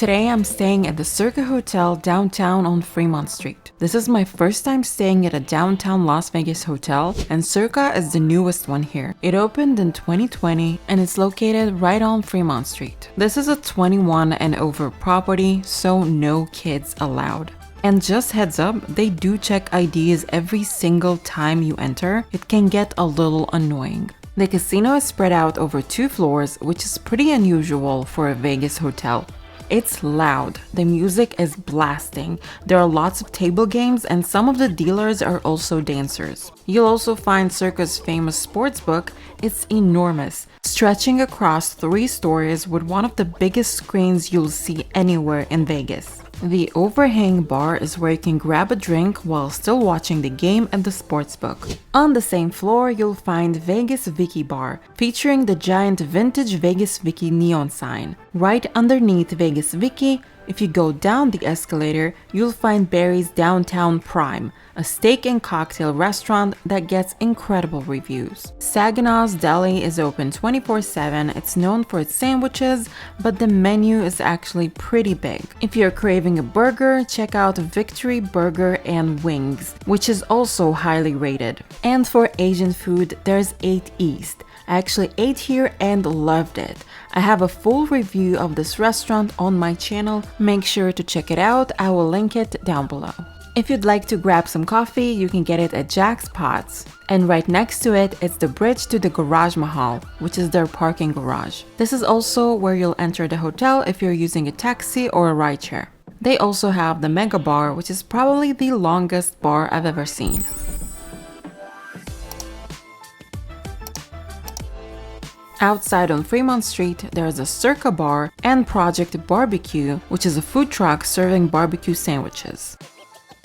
Today I'm staying at the Circa Hotel downtown on Fremont Street. This is my first time staying at a downtown Las Vegas hotel, and Circa is the newest one here. It opened in 2020 and it's located right on Fremont Street. This is a 21 and over property, so no kids allowed. And just heads up, they do check IDs every single time you enter. It can get a little annoying. The casino is spread out over 2 floors, which is pretty unusual for a Vegas hotel. It's loud, the music is blasting, there are lots of table games, and some of the dealers are also dancers. You'll also find Circa's famous sportsbook. It's enormous, stretching across 3 stories with one of the biggest screens you'll see anywhere in Vegas. The overhang bar is where you can grab a drink while still watching the game at the sportsbook. On the same floor, you'll find Vegas Vicky Bar, featuring the giant vintage Vegas Vicky neon sign. Right underneath Vegas Vicky, if you go down the escalator, you'll find Barry's Downtown Prime, a steak and cocktail restaurant that gets incredible reviews. Saginaw's Deli is open 24/7. It's known for its sandwiches, but the menu is actually pretty big. If you're craving a burger, check out Victory Burger and Wings, which is also highly rated. And for Asian food, there's 8 East. I actually ate here and loved it. I have a full review of this restaurant on my channel. Make sure to check it out. I will link it down below. If you'd like to grab some coffee, you can get it at Jack's Pots. And right next to it, it's the bridge to the Garage Mahal, which is their parking garage. This is also where you'll enter the hotel if you're using a taxi or a rideshare. They also have the Mega Bar, which is probably the longest bar I've ever seen. Outside on Fremont Street, there's a Circa Bar and Project Barbecue, which is a food truck serving barbecue sandwiches.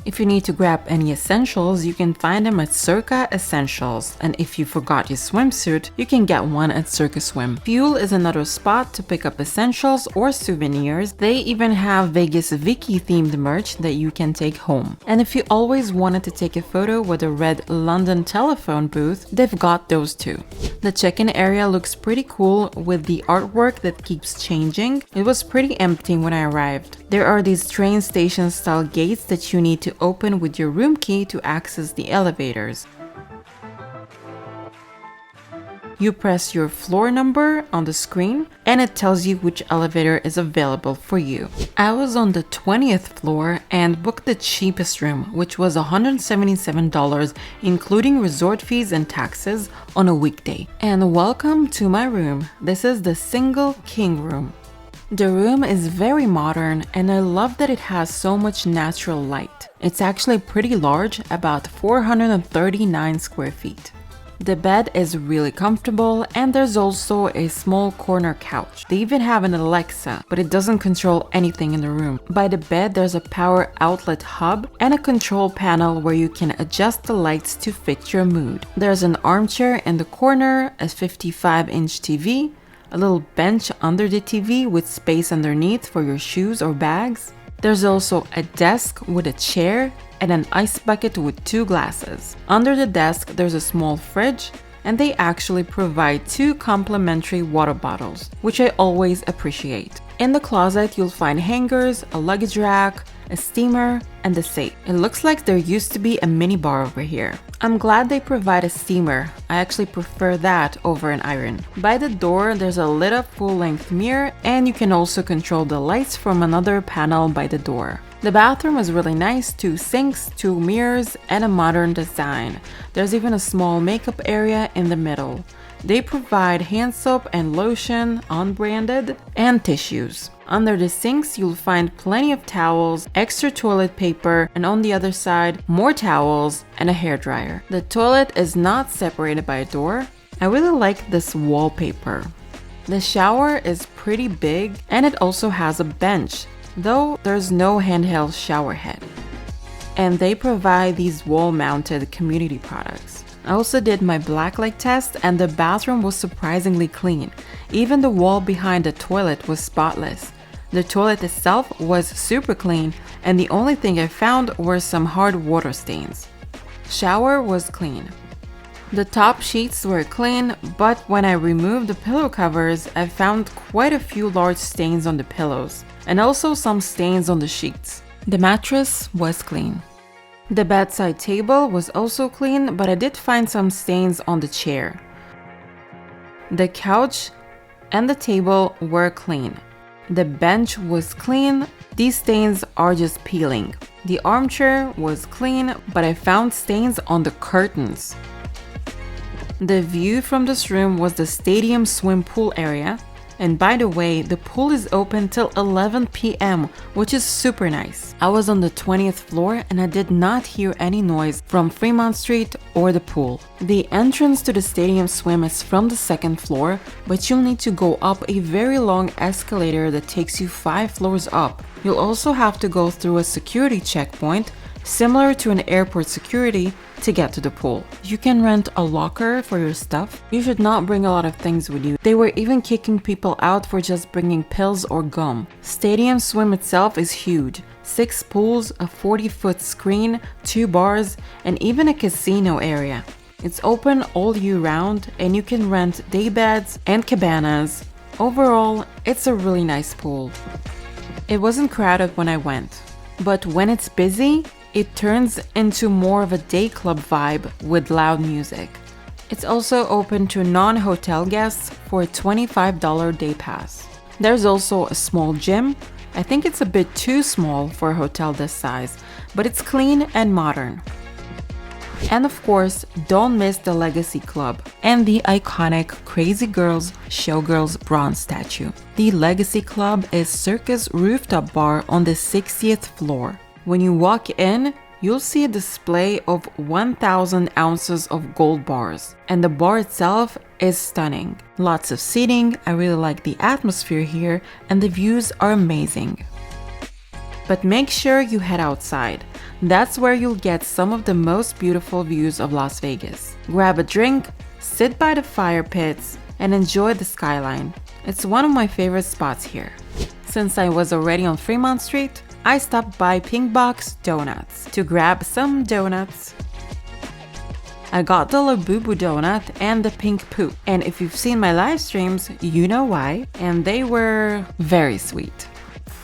If you need to grab any essentials, you can find them at Circa Essentials, and if you forgot your swimsuit, you can get one at Circa Swim. Fuel is another spot to pick up essentials or souvenirs. They even have Vegas Vicky themed merch that you can take home. And if you always wanted to take a photo with a red London telephone booth, they've got those too. The check-in area looks pretty cool with the artwork that keeps changing. It was pretty empty when I arrived. There are these train station style gates that you need to open with your room key to access the elevators. You press your floor number on the screen and it tells you which elevator is available for you. I was on the 20th floor and booked the cheapest room, which was $177, including resort fees and taxes on a weekday. And welcome to my room. This is the single king room. The room is very modern and I love that it has so much natural light. It's actually pretty large, about 439 square feet. The bed is really comfortable and there's also a small corner couch. They even have an Alexa, but it doesn't control anything in the room. By the bed, there's a power outlet hub and a control panel where you can adjust the lights to fit your mood. There's an armchair in the corner, a 55-inch TV, a little bench under the TV with space underneath for your shoes or bags. There's also a desk with a chair and an ice bucket with 2 glasses. Under the desk, there's a small fridge, and they actually provide 2 complimentary water bottles, which I always appreciate. In the closet, you'll find hangers, a luggage rack, a steamer, and a safe. It looks like there used to be a mini bar over here. I'm glad they provide a steamer. I actually prefer that over an iron. By the door, there's a lit up full-length mirror, and you can also control the lights from another panel by the door. The bathroom is really nice, 2 sinks, 2 mirrors, and a modern design. There's even a small makeup area in the middle. They provide hand soap and lotion, unbranded, and tissues. Under the sinks, you'll find plenty of towels, extra toilet paper, and on the other side, more towels and a hairdryer. The toilet is not separated by a door. I really like this wallpaper. The shower is pretty big and it also has a bench, though there's no handheld shower head. And they provide these wall-mounted community products. I also did my Blacklight test and the bathroom was surprisingly clean. Even the wall behind the toilet was spotless. The toilet itself was super clean and the only thing I found were some hard water stains. Shower was clean. The top sheets were clean, but when I removed the pillow covers, I found quite a few large stains on the pillows, and also some stains on the sheets. The mattress was clean. The bedside table was also clean, but I did find some stains on the chair. The couch and the table were clean. The bench was clean. These stains are just peeling. The armchair was clean, but I found stains on the curtains. The view from this room was the stadium swim pool area. And by the way, the pool is open till 11 p.m., which is super nice. I was on the 20th floor and I did not hear any noise from Fremont Street or the pool. The entrance to the stadium swim is from the 2nd floor, but you'll need to go up a very long escalator that takes you 5 floors up. You'll also have to go through a security checkpoint, similar to an airport security, to get to the pool. You can rent a locker for your stuff. You should not bring a lot of things with you. They were even kicking people out for just bringing pills or gum. Stadium swim itself is huge. 6 pools, a 40-foot screen, 2 bars, and even a casino area. It's open all year round and you can rent day beds and cabanas. Overall, it's a really nice pool. It wasn't crowded when I went, but when it's busy, it turns into more of a day club vibe with loud music. It's also open to non-hotel guests for a $25 day pass. There's also a small gym. I think it's a bit too small for a hotel this size, but it's clean and modern. And of course, don't miss the Legacy Club and the iconic Crazy Girls Showgirls bronze statue. The Legacy Club is Circa's rooftop bar on the 60th floor. When you walk in, you'll see a display of 1,000 ounces of gold bars, and the bar itself is stunning. Lots of seating, I really like the atmosphere here, and the views are amazing. But make sure you head outside. That's where you'll get some of the most beautiful views of Las Vegas. Grab a drink, sit by the fire pits, and enjoy the skyline. It's one of my favorite spots here. Since I was already on Fremont Street, I stopped by Pink Box Donuts to grab some donuts. I got the Labubu donut and the pink poop, and if you've seen my live streams, you know why, and they were very sweet.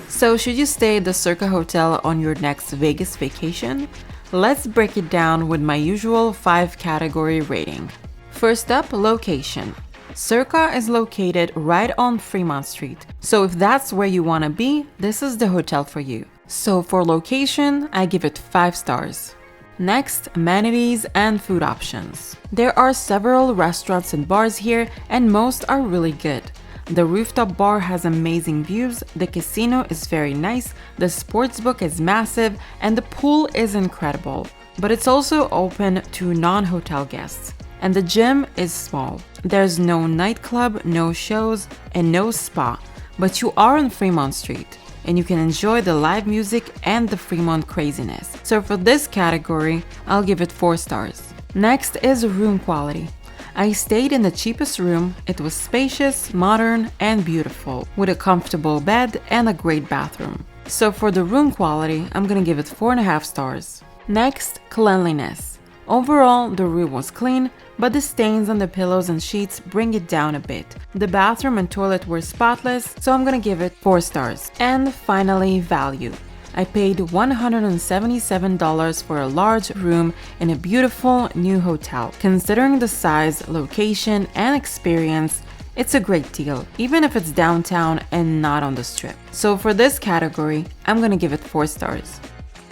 So should you stay at the Circa Hotel on your next Vegas vacation? Let's break it down with my usual 5-category rating. First up, location. Circa is located right on Fremont Street, so if that's where you want to be, this is the hotel for you. So for location, I give it 5 stars. Next, amenities and food options. There are several restaurants and bars here, and most are really good. The Rooftop bar has amazing views, the casino is very nice, the sportsbook is massive, and the pool is incredible. But it's also open to non-hotel guests. And the gym is small. There's no nightclub, no shows, and no spa, but you are on Fremont Street, and you can enjoy the live music and the Fremont craziness. So for this category, I'll give it 4 stars. Next is room quality. I stayed in the cheapest room. It was spacious, modern, and beautiful, with a comfortable bed and a great bathroom. So for the room quality, I'm gonna give it 4.5 stars. Next, cleanliness. Overall, the room was clean, but the stains on the pillows and sheets bring it down a bit. The bathroom and toilet were spotless, so I'm gonna give it 4 stars. And finally, value. I paid $177 for a large room in a beautiful new hotel. Considering the size, location, and experience, it's a great deal, even if it's downtown and not on the strip. So for this category, I'm gonna give it 4 stars.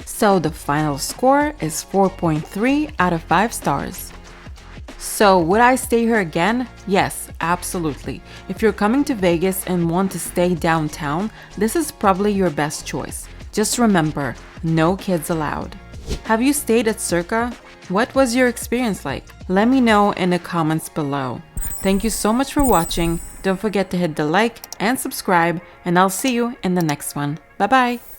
So the final score is 4.3 out of 5 stars. So would I stay here again? Yes, absolutely. If you're coming to Vegas and want to stay downtown, this is probably your best choice. Just remember, no kids allowed. Have you stayed at Circa? What was your experience like? Let me know in the comments below. Thank you so much for watching. Don't forget to hit the like and subscribe, and I'll see you in the next one. Bye bye!